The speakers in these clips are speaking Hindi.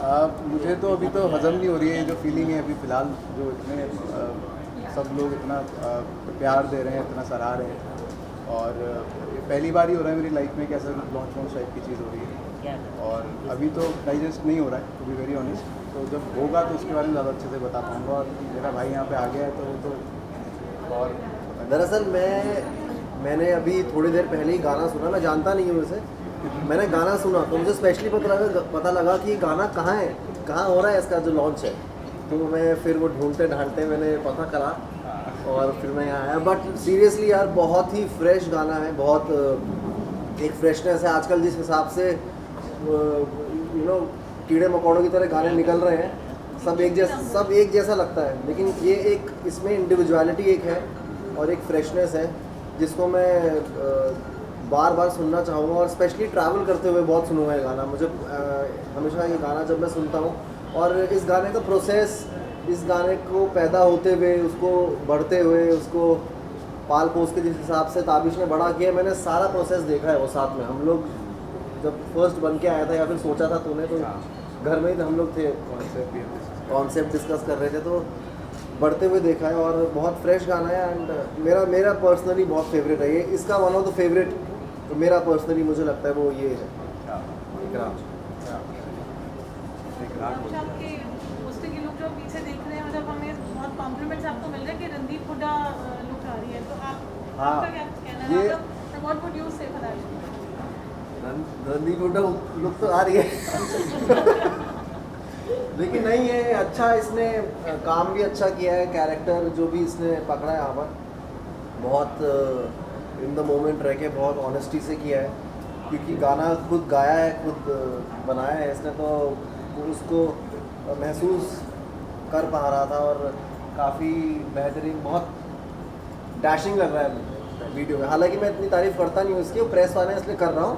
मुझे तो अभी तो हजम नहीं हो रही है, जो फीलिंग है अभी फ़िलहाल, जो इतने सब लोग इतना प्यार दे रहे हैं, इतना सराह रहे हैं। और ये पहली बार ही हो रहा है मेरी लाइफ में कि ऐसा लॉन्च टाइप की चीज़ हो रही है, और अभी तो डाइजेस्ट नहीं हो रहा है, टू बी वेरी ऑनेस्ट। तो जब होगा तो उसके बारे में ज़्यादा अच्छे से बता पाऊँगा। और मेरा भाई यहाँ पे आ गया है तो वो तो और दरअसल मैंने अभी थोड़ी देर पहले ही गाना सुना, मैं जानता नहीं हूँ वैसे। मैंने गाना सुना तो मुझे स्पेशली पता लगा कि गाना कहाँ है, कहाँ हो रहा है इसका जो लॉन्च है। तो मैं फिर वो ढूंढते ढांढते मैंने पता करा और फिर मैं यहाँ आया। बट सीरियसली यार, बहुत ही फ्रेश गाना है, बहुत एक फ्रेशनेस है आजकल जिस हिसाब से कीड़े मकोड़ों की तरह गाने निकल रहे हैं, सब एक जैसा लगता है। लेकिन ये एक इसमें इंडिविजुअलिटी एक है और एक फ्रेशनेस है जिसको मैं बार बार सुनना चाहूँगा, और स्पेशली ट्रैवल करते हुए बहुत सुनूंगा ये गाना। मुझे हमेशा ये गाना जब मैं सुनता हूँ, और इस गाने का प्रोसेस, इस गाने को पैदा होते हुए, उसको बढ़ते हुए, उसको पाल पोस के जिस हिसाब से ताबिश ने बड़ा किया, मैंने सारा प्रोसेस देखा है। वो साथ में हम लोग जब फर्स्ट बन के आया था, या फिर सोचा था तूने, तो घर में ही हम लोग थे, कॉन्सेप्ट डिस्कस कर रहे थे, तो बढ़ते हुए देखा है। और बहुत फ्रेश गाना है, एंड मेरा पर्सनली बहुत फेवरेट है ये। इसका वन ऑफ द फेवरेट तो मेरा पर्सनली मुझे लगता है वो ये है, इकरार। आपके पोस्टर के लोग जो पीछे देख रहे हैं, मतलब हमें बहुत कॉम्प्लीमेंट्स आपको मिल रहे हैं कि रणदीप हुड्डा लुक आ रही है, तो आपका क्या कहना है? मतलब व्हाट वुड यू से for that? Randeep Hooda look तो आ रही है लेकिन नहीं है, अच्छा इसने काम भी अच्छा किया है, कैरेक्टर जो भी इसने पकड़ा है यहाँ पर बहुत इन द मोमेंट रह के बहुत ऑनेस्टी से किया है। क्योंकि गाना खुद गाया है, खुद बनाया है इसने, तो उसको महसूस कर पा रहा था। और काफ़ी बेहतरीन, बहुत डैशिंग लग रहा है वीडियो में। हालांकि मैं इतनी तारीफ़ करता नहीं हूँ इसकी, वो प्रेस वाले हैं इसलिए कर रहा हूँ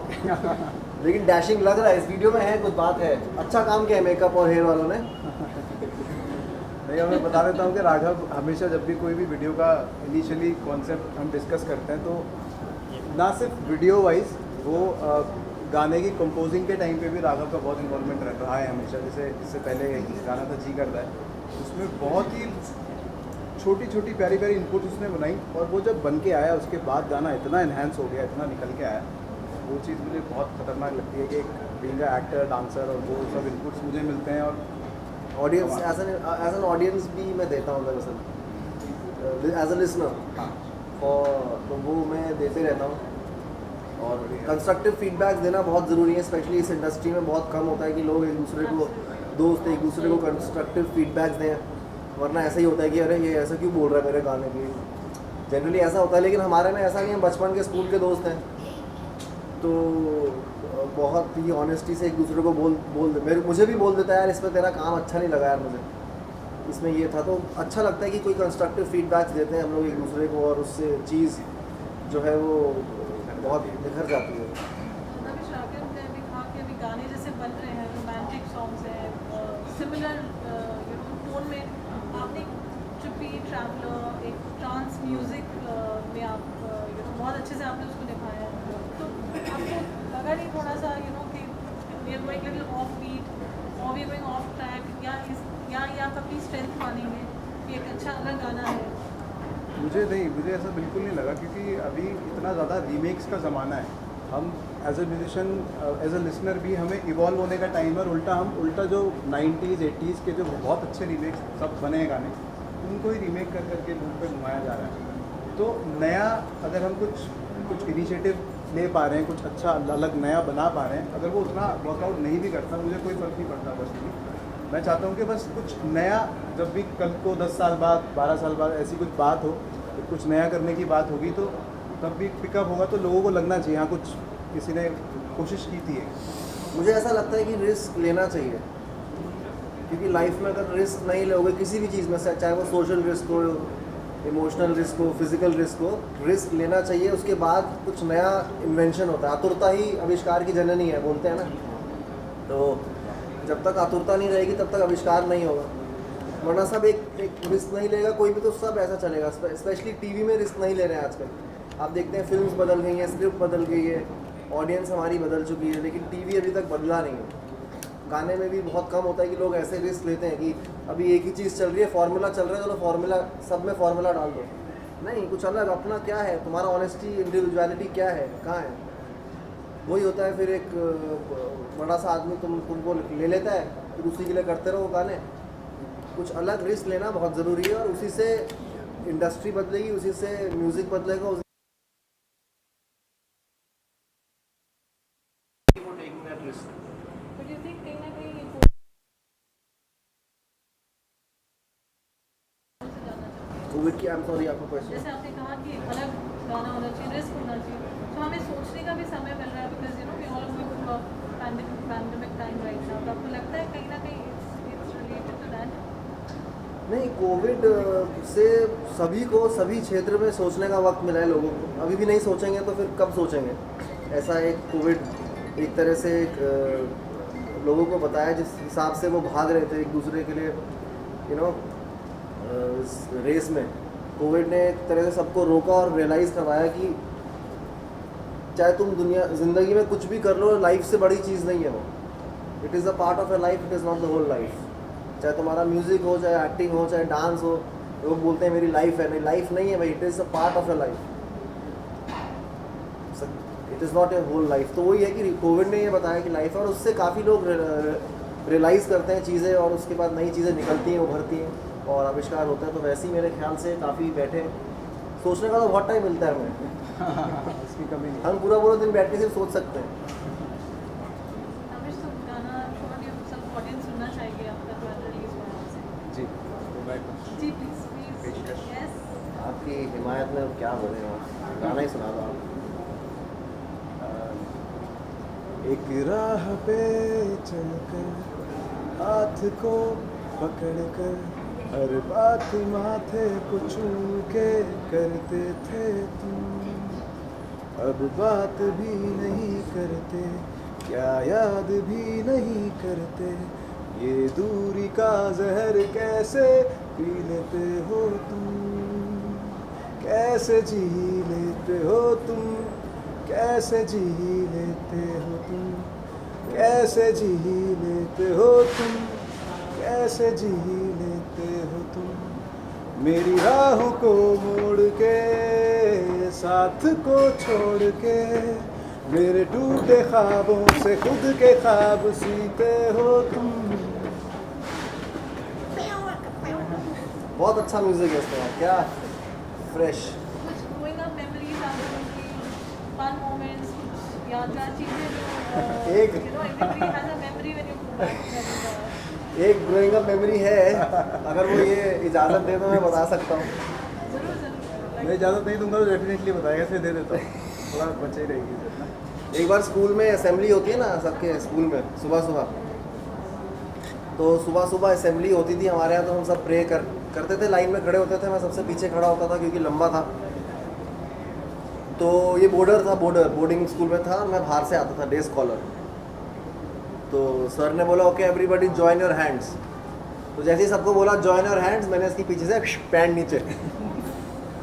लेकिन डैशिंग लग रहा है इस वीडियो में, है कुछ बात है। अच्छा काम किया है मेकअप और हेयर वालों ने। नहीं, मैं बता देता हूँ कि राघव हमेशा जब भी कोई भी वीडियो का इनिशियली कॉन्सेप्ट हम डिस्कस करते हैं, तो ना सिर्फ वीडियो वाइज, वो गाने की कंपोजिंग के टाइम पे भी राघव का बहुत इन्वॉल्वमेंट रहता है हमेशा। जैसे इससे पहले गाना था जी करता है, उसमें बहुत ही छोटी छोटी प्यारी प्यारी इनपुट उसने बनाई, और वो जब बन के आया उसके बाद गाना इतना इन्हांस हो गया, इतना निकल के आया। वो चीज़ मुझे बहुत खतरनाक लगती है कि एक बीइंग एक्टर, डांसर, और वो सब इनपुट्स मुझे मिलते हैं। और ऑडियंस एज एन ऑडियंस भी मैं देता हूँ दरअसल, एज अ लिसनर, और तो वो मैं देते रहता हूँ। और कंस्ट्रक्टिव फीडबैक देना बहुत ज़रूरी है, स्पेशली इस इंडस्ट्री में बहुत कम होता है कि लोग एक दूसरे को, दोस्त एक दूसरे को कंस्ट्रक्टिव फीडबैक्स दें। वरना ऐसा ही होता है कि अरे ये ऐसा क्यों बोल रहा है मेरे गाने की, जनरली ऐसा होता है। लेकिन हमारे में ऐसा नहीं है, बचपन के स्कूल के दोस्त हैं, तो बहुत ही ऑनेस्टी से एक दूसरे को मुझे भी बोल देता है यार, इस पर तेरा काम अच्छा नहीं लगा यार, मुझे इसमें ये था। तो अच्छा लगता है कि कोई कंस्ट्रक्टिव फीडबैक्स देते हैं हम लोग एक दूसरे को, और उससे चीज़ जो है वो बहुत निखर जाती है। अभी शाकिब ने भी कहा कि अभी गाने जैसे बन रहे हैं, रोमांटिक सॉन्ग्स हैं, सिमिलर टोन में, आपने चुप्पी, ट्रैवलर, एक ट्रांस म्यूज़िक में आप बहुत अच्छे से आपने उसको दिखाया है। तो आपको लगा नहीं थोड़ा सा कि we are going little off beat और we are going off track, या आप अपनी स्ट्रेंथ मानेंगे कि एक अच्छा अलग गाना है? मुझे ऐसा बिल्कुल नहीं लगा, क्योंकि अभी इतना ज़्यादा रीमेक्स का ज़माना है। हम as a musician, as a listener भी, हमें इवॉल्व होने का टाइम है। और उल्टा जो 90s 80s के जो बहुत अच्छे रीमेक्स सब बने हैं गाने, उनको ही रीमेक कर करके लोग पे घुमाया जा रहा है। तो नया, अगर हम कुछ इनिशिएटिव ले पा रहे हैं, कुछ अच्छा अलग नया बना पा रहे हैं, अगर वो उतना वर्कआउट नहीं भी करता, मुझे कोई फ़र्क नहीं पड़ता। बस मैं चाहता हूँ कि बस कुछ नया, जब भी कल को 10 साल बाद, 12 साल बाद ऐसी कुछ बात हो, तो कुछ नया करने की बात होगी, तो तब भी पिकअप होगा, तो लोगों को लगना चाहिए हाँ कुछ किसी ने कोशिश की थी। मुझे ऐसा लगता है कि रिस्क लेना चाहिए, क्योंकि लाइफ में अगर रिस्क नहीं लोगे किसी भी चीज़ में से, चाहे वो सोशल रिस्क हो, इमोशनल रिस्क हो, फिजिकल रिस्क हो, रिस्क लेना चाहिए। उसके बाद कुछ नया इन्वेंशन होता है। आतुरता ही आविष्कार की जननी है, बोलते हैं ना। तो जब तक आतुरता नहीं रहेगी तब तक आविष्कार नहीं होगा। वरना सब एक रिस्क नहीं लेगा कोई भी, तो सब ऐसा चलेगा। स्पेशली टीवी में रिस्क नहीं ले रहे हैं आजकल। आप देखते हैं फिल्म्स बदल गई हैं, स्क्रिप्ट बदल गई है, ऑडियंस हमारी बदल चुकी है, लेकिन टीवी अभी तक बदला नहीं है। गाने में भी बहुत कम होता है कि लोग ऐसे रिस्क लेते हैं कि अभी एक ही चीज़ चल रही है, फार्मूला चल रहा है, चलो फार्मूला सब में फार्मूला डाल दो। नहीं, कुछ अलग अपना क्या है, तुम्हारा ऑनेस्टी, इंडिविजुअलिटी क्या है, कहाँ है, वही होता है। फिर एक बड़ा सा आदमी तुमको ले लेता है, फिर उसी के लिए करते रहो गाने। कुछ अलग रिस्क लेना बहुत ज़रूरी है, और उसी से इंडस्ट्री बदलेगी, उसी से म्यूज़िक बदलेगा, उसी for taking that risk. But you think कहीं ना कहीं ये से जाना चाहिए? कोविड की, आई एम सॉरी, आपका क्वेश्चन। जैसे आपने कहा कि एक अलग गाना होना चाहिए, रिस्क होना चाहिए, तो हमें सोचने का भी समय मिल रहा है, because you know we all going through a pandemic time right now. तो आपको लगता है कहीं ना कहीं इट्स रिलेटेड टू दैट? नहीं, कोविड से सभी को सभी क्षेत्र में सोचने का वक्त मिला है लोगों को। अभी भी नहीं सोचेंगे तो फिर कब सोचेंगे? ऐसा एक कोविड एक तरह से लोगों को बताया जिस हिसाब से वो भाग रहे थे एक दूसरे के लिए, यू नो, रेस में। कोविड ने एक तरह से सबको रोका और रियलाइज़ करवाया कि चाहे तुम ज़िंदगी में कुछ भी कर लो, लाइफ से बड़ी चीज़ नहीं है वो। It is a part of a life, it is not the whole life. चाहे तुम्हारा म्यूज़िक हो, चाहे एक्टिंग हो, चाहे डांस हो, लोग बोलते हैं मेरी लाइफ है, नहीं, लाइफ नहीं है भाई, it is a part of a life, it is not a whole life. तो वही है कि कोविड ने ये बताया कि लाइफ है, और उससे काफ़ी लोग रियलाइज़ करते हैं चीज़ें, और उसके बाद नई चीज़ें निकलती हैं, उभरती हैं और आविष्कार होता है। तो वैसे ही मेरे ख्याल से काफ़ी बैठे सोचने का तो बहुत टाइम मिलता है हमें। उसकी कमी नहीं। हम पूरा दिन बैठ के सिर्फ सोच सकते हैं। अमिश, तो गाना छोड़ सब ऑडियंस सुनना चाहिए आपका जो रिलीज हुआ है आपसे। जी, तो मैं जी प्लीज पेशकश। यस। आपकी हिमायत में क्या बोले, गाना ही सुना दो आप। एक राह पे चलकर हाथ को पकड़कर हर बात माथे को चूम के करते थे तुम, अब बात भी नहीं करते, क्या याद भी नहीं करते, ये दूरी का जहर कैसे पी लेते हो तुम, कैसे जी लेते हो तुम, कैसे जी लेते हो तुम, कैसे जी लेते हो तुम, कैसे जी लेते हो तुम, मेरी राहों को मोड़ के साथ को छोड़ के, मेरे टूटे ख्वाबों से खुद के ख्वाब सीते हो तुम। बहुत अच्छा म्यूज़िक है इसका, क्या फ्रेश। कुछ ग्रोइंग अप मेमोरीज आपको की, फन मोमेंट्स, कुछ यादगार चीजें जो एक- you know everybody has a memory when you go back. एक ग्रोइंग अप मेमोरी है, अगर वो ये इजाज़त दे तो मैं बता सकता हूँ। जरूर जरूर। मैं इजाज़त नहीं दूंगा तो डेफिनेटली बताएगा, फिर दे देता हूँ, थोड़ा बचे रहेगी इज्जत ना। एक बार स्कूल में असेंबली होती है ना, सबके स्कूल में सुबह सुबह, तो सुबह सुबह असेंबली होती थी हमारे यहाँ, तो हम सब प्रे करते थे, लाइन में खड़े होते थे। मैं सबसे पीछे खड़ा होता था क्योंकि लंबा था। तो ये बोर्डिंग स्कूल में था, और मैं बाहर से आता था, डे स्कॉलर। तो सर ने बोला okay everybody join your hands. तो जैसे ही सबको बोला जॉइन योर हैंड्स, मैंने इसके पीछे से पैंट नीचे,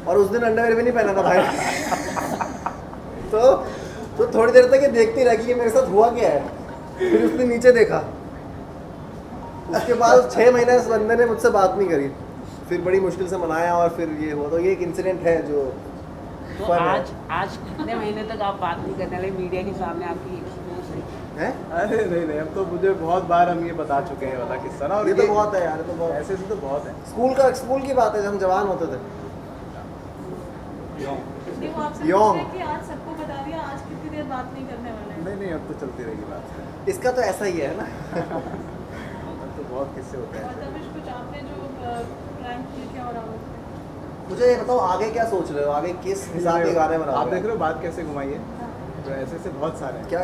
और उस दिन अंडरवेयर भी नहीं पहना था भाई। तो थोड़ी देर तक ये देखती रह कि ये मेरे साथ हुआ क्या है। फिर उसने नीचे देखा, उसके बाद 6 महीने उस बंदे ने मुझसे बात नहीं करी, फिर बड़ी मुश्किल से मनाया, और फिर ये हुआ। तो ये एक इंसिडेंट है जो तो fun है। आज कितने महीने तक आप बात नहीं करने लगे, मीडिया के सामने आपकी एक्सपोज है? हैं? अरे नहीं, अब तो मुझे बहुत बार हम ये बता चुके हैं वाला किस्सा ना, और ये तो बहुत है यार, ये तो बहुत ऐसे से तो बहुत है। स्कूल की बात है जब हम जवान होते थे। नहीं, वो आपसे Young. पूछ रहे हैं कि आज सबको बता दिया, आज कितनी देर बात नहीं करने वाले हैं। नहीं, अब तो चलती रहेगी बात। इसका तो ऐसा ही है ना। अब तो बहुत किस्से होते और हैं। तबिश, कुछ आपने जो प्रैंक किए थे और आप मुझे ये बताओ आगे क्या सोच रहे हो, आगे किस हिसाब के गाने बना आप देख रहे हो बात कैसे घुमाई है, तो ऐसे से बहुत सारे हैं। क्या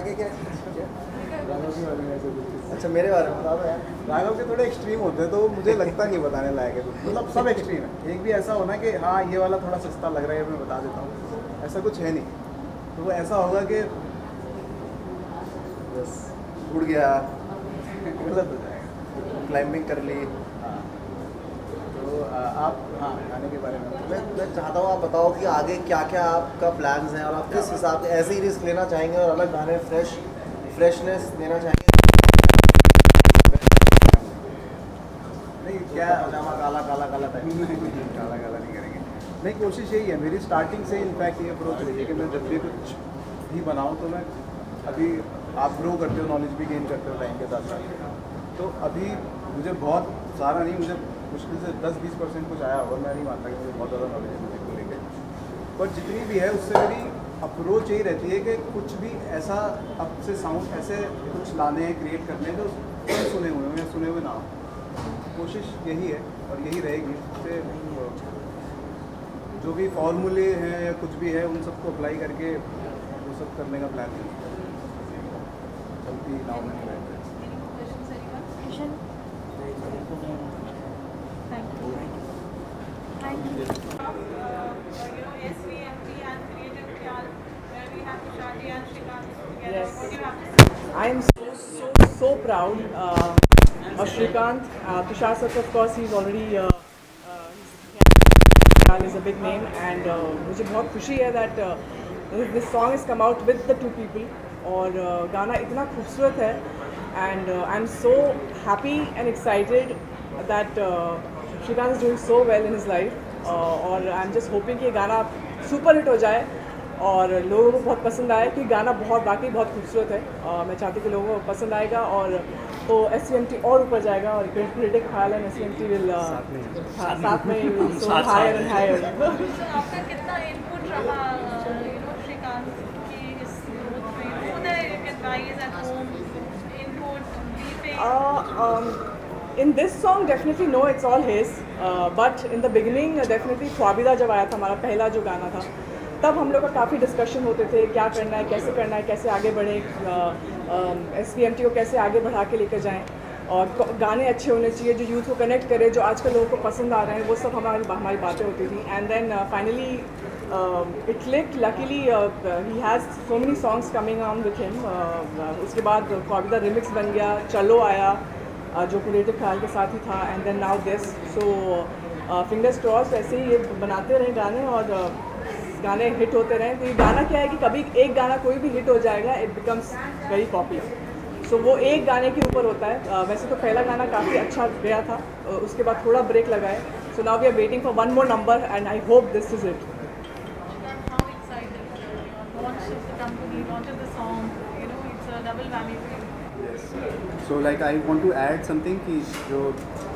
राघव के बारे में ऐसे कुछ किस्से। अच्छा, मेरे बारे में बता दो यार। राघव के थोड़े एक्सट्रीम होते हैं, तो मुझे लगता नहीं बताने लायक है, मतलब सब एक्सट्रीम है। एक भी ऐसा होना कि हाँ ये वाला थोड़ा सस्ता लग रहा है, मैं बता देता हूँ, ऐसा कुछ है नहीं। तो वो ऐसा होगा कि बस उड़ गया, गलत हो जाएगा। क्लाइंबिंग कर ली। हाँ, तो आप हाँ गाने के बारे में मैं चाहता हूँ आप बताओ कि आगे क्या क्या आपका प्लान्स हैं, और आप किस हिसाब से ऐसे ही रिस्क लेना चाहेंगे और अलग गाने फ्रेशनेस देना चाहेंगे। नहीं क्या पजामा काला काला काला टाइप नहीं काला काला नहीं करेंगे। नहीं, कोशिश यही है मेरी स्टार्टिंग से, इनफैक्ट ये अप्रोच रही है कि मैं जब भी कुछ भी बनाऊँ तो मैं अभी, आप ग्रो करते हो, नॉलेज भी गेन करते हो टाइम के साथ साथ, तो अभी मुझे बहुत सारा नहीं, मुझे मुश्किल से 10-20% कुछ आया होगा, मैं नहीं मानता कि मुझे बहुत ज़्यादा नॉलेज है म्यूज़िक को लेकर, पर जितनी भी है उससे मेरी अप्रोच यही रहती है कि कुछ भी ऐसा अब से साउंड ऐसे कुछ लाने हैं, क्रिएट करने हैं जो सुने हुए हों या सुने हुए ना हो। कोशिश यही है और यही रहेगी। उससे जो भी फॉर्मूले हैं या कुछ भी है उन सबको अप्लाई करके वो सब करने का प्लान है। चलती नाव में नहीं रहते। Thank you. SVMT and Creative Khayal, where we have Tushar and Shrikant together. Yes. What do you have to say? I am so proud of Shrikant. Tushar sir, of course, he's already is a big name, and मुझे बहुत खुशी है that this song has come out with the two people, और गाना इतना खूबसूरत है, and I'm so happy and excited that Shrikant is doing so well in his life, और I'm just hoping कि ये गाना सुपर हिट हो जाए और लोगों को बहुत पसंद आए, क्योंकि गाना बहुत वाकई बहुत खूबसूरत है। मैं चाहती हूँ कि लोगों को पसंद आएगा और तो SVMT और ऊपर जाएगा, और क्रिएटिव ख्याल एंड SVMT विल साथ में so higher and higher. So आपका कितना input रहा, Shrikant की इस growth में? Who the guys at home input, beeping? In this song definitely no, it's all his, but in the beginning definitely ख्वाबिदा जब आया था, हमारा पहला जो गाना था, तब हम लोग का काफ़ी डिस्कशन होते थे, क्या करना है, कैसे आगे बढ़े, SVMT को कैसे आगे बढ़ा के लेकर जाएं, और गाने अच्छे होने चाहिए जो यूथ को कनेक्ट करे, जो आजकल लोगों को पसंद आ रहे हैं, वो सब हमारी बातें होती थी। And then finally it clicked, luckily he has so many songs coming on with him. उसके बाद ख्वाबिदा रिमिक्स बन गया, चलो आया जो क्रिएटिव ख्याल के साथ ही था, and then now this. So fingers cross ऐसे ही ये बनाते रहें गाने और गाने हिट होते रहें। तो ये गाना क्या है कि कभी एक गाना कोई भी हिट हो जाएगा, इट बिकम्स वेरी पॉपुलर। सो वो एक गाने के ऊपर होता है। वैसे तो पहला गाना काफ़ी अच्छा गया था, उसके बाद थोड़ा ब्रेक लगाए। So now we are waiting for one more number and I hope this is it. How excited launch of the company, launch of the song, it's a double whammy for you. Yes. So like I want to add something कि जो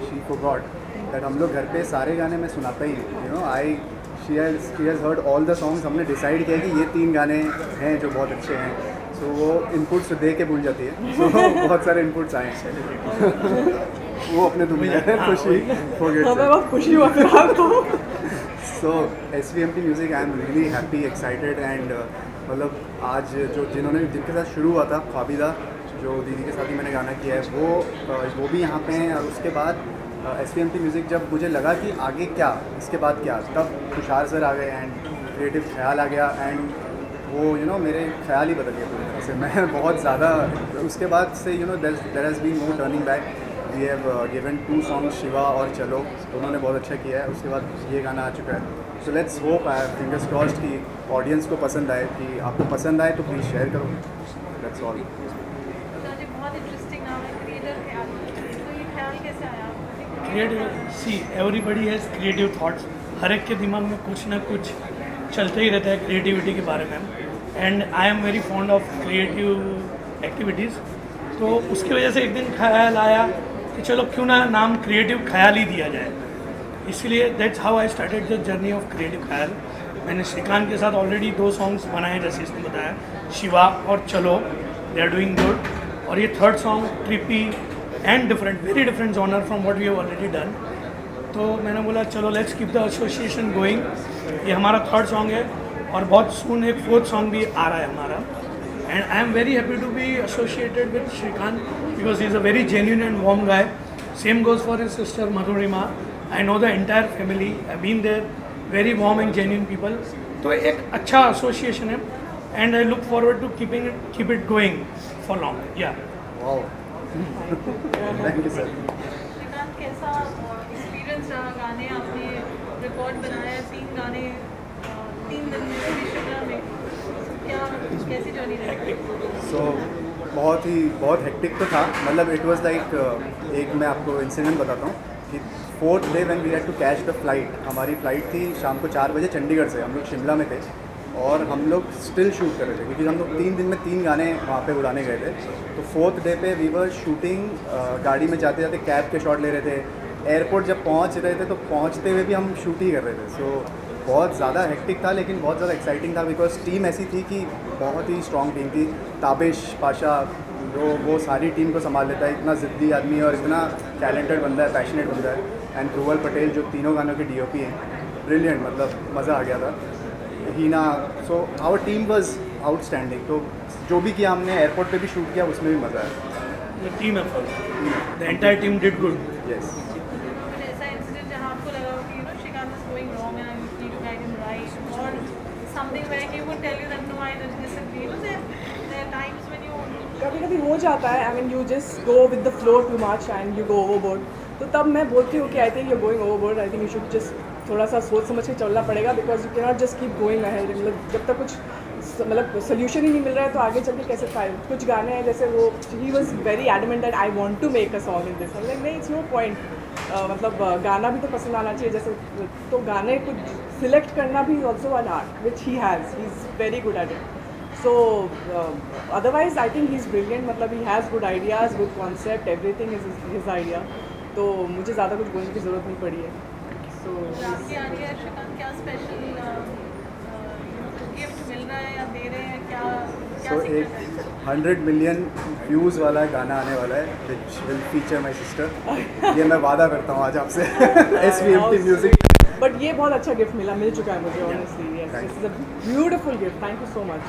she forgot that हम लोग घर पे सारे गाने में सुनाता ही हैं, she has heard all the songs। हमने डिसाइड किया कि ये 3 गाने हैं जो बहुत अच्छे हैं, so वो इनपुट्स दे के भूल जाती है, so बहुत सारे इनपुट्स आए हैं वो अपने तुम खुशी forget हमें बहुत खुशी हुआ फिलहाल तो। So SVMT music, I am really happy, excited and मतलब आज जिनके साथ शुरू हुआ था ख्वाबिदा, जो दीदी के साथ ही मैंने गाना किया है, वो भी यहाँ पे हैं। और उसके बाद SVMT म्यूज़िक, जब मुझे लगा कि आगे क्या, इसके बाद क्या, तब तुषार सर आ गए एंड क्रिएटिव ख्याल आ गया, एंड वो मेरे ख्याल ही बदल गए पूरी तरह से। मैं बहुत ज़्यादा उसके बाद से there has been no turning back. We have given 2 songs, Shiva और चलो, उन्होंने बहुत अच्छा किया है। उसके बाद ये गाना आ चुका है, so let's hope, fingers crossed कि ऑडियंस को पसंद आए। कि आपको पसंद आए तो प्लीज़ शेयर करो, दैट्स ऑल। बहुत इंटरेस्टिंग नाम है, क्रिएटिव ख्याल। तो ये ख्याल कैसे आया? Creative, see everybody has creative thoughts. हर एक के दिमाग में कुछ ना कुछ चलते ही रहता है क्रिएटिविटी के बारे में, and I am very fond of creative activities. तो उसकी वजह से एक दिन ख्याल आया कि चलो क्यों ना नाम क्रिएटिव ख्याल ही दिया जाए। इसलिए that's how I started the journey of creative ख्याल। मैंने श्रीकांत के साथ ऑलरेडी 2 सॉन्ग्स बनाए, जैसे इसने बताया, शिवा और चलो, दे आर डूइंग गुड। और ये 3rd song trippy and different, very different genre from what we have already done. तो मैंने बोला चलो let's keep the association going. ये हमारा 3rd सॉन्ग है और बहुत सून एक 4th सॉन्ग भी आ रहा है हमारा। And I am very happy to be associated with Shrikant because he is a very genuine and warm guy. Same goes for his sister Madhurima. I know the entire family, I been there, very warm and genuine people. तो एक अच्छा एसोसिएशन है and I look forward to keep it going for long. या wow, thank you sir. Shrikant, कैसा एक्सपीरियंस रहा? गाने आपने रिकॉर्ड बनाया, 3 गाने 3 दिन में पूरी शिमला में, कैसी जर्नी रही? सो बहुत हेक्टिक तो था, मतलब इट वाज लाइक एक मैं आपको इंसिडेंट बताता हूँ। कि 4th day when we had to catch the flight, हमारी फ़्लाइट थी शाम को 4 बजे चंडीगढ़ से, हम लोग शिमला में थे और हम लोग स्टिल शूट कर रहे थे क्योंकि हम लोग 3 दिन में 3 गाने वहाँ पे उड़ाने गए थे। तो 4th डे पे वी वर शूटिंग, गाड़ी में जाते जाते कैब के शॉट ले रहे थे, एयरपोर्ट जब पहुँच रहे थे तो पहुँचते हुए भी हम शूट ही कर रहे थे। सो बहुत ज़्यादा हेक्टिक था लेकिन बहुत ज़्यादा एक्साइटिंग था बिकॉज टीम ऐसी थी कि बहुत ही स्ट्रॉन्ग टीम थी। ताबिश पाशा जो वो सारी टीम को संभाल लेता है, इतना ज़िद्दी आदमी है और इतना टैलेंटेड बंदा है, पैशनेट बंदा है। एंड ध्रुवल पटेल जो तीनों गानों के DOP हैं, ब्रिलियंट, मतलब मज़ा आ गया था। Heena, so our team was outstanding. तो जो भी किया हमने, एयरपोर्ट पे भी शूट किया, उसमें भी मज़ा आया। Team effort, the entire team did good. Yes. ऐसा इंसिडेंट जहाँ आपको लगा हो कि Shrikant is going wrong and I need to guide him right, और something where he would tell you that no I disagree, there are times when you कभी कभी हो जाता है, I mean you just go with the flow too much and you go overboard. तो तब मैं बोलती हूँ कि I think you going overboard, I think you should just थोड़ा सा सोच समझ के चलना पड़ेगा because you cannot just keep going ahead. मतलब जब तक कुछ मतलब सोल्यूशन ही नहीं मिल रहा है तो आगे चल के कैसे पाए। कुछ गाने हैं जैसे वो, he was very adamant that I want to make a song in this, like नहीं, इट्स नो पॉइंट। मतलब गाना भी तो पसंद आना चाहिए जैसे, तो गाने को सिलेक्ट करना भी also an art which he has, he is very good at it. So otherwise I think he's brilliant, मतलब he has good ideas, good concept, everything is his idea। तो मुझे ज़्यादा कुछ बोलने की ज़रूरत नहीं पड़ी है। So राखी आ रही है, श्रीकांत क्या स्पेशल गिफ्ट मिल रहा है या दे रहे हैं, क्या सो सीखना एक चाहिए? 100 मिलियन व्यूज़ वाला गाना आने वाला है which will feature my sister. ये मैं वादा करता हूँ आज आपसे। SVMT music. बट ये बहुत अच्छा गिफ्ट मिल चुका है मुझे honestly. Yes, this is a beautiful gift, thank you so much.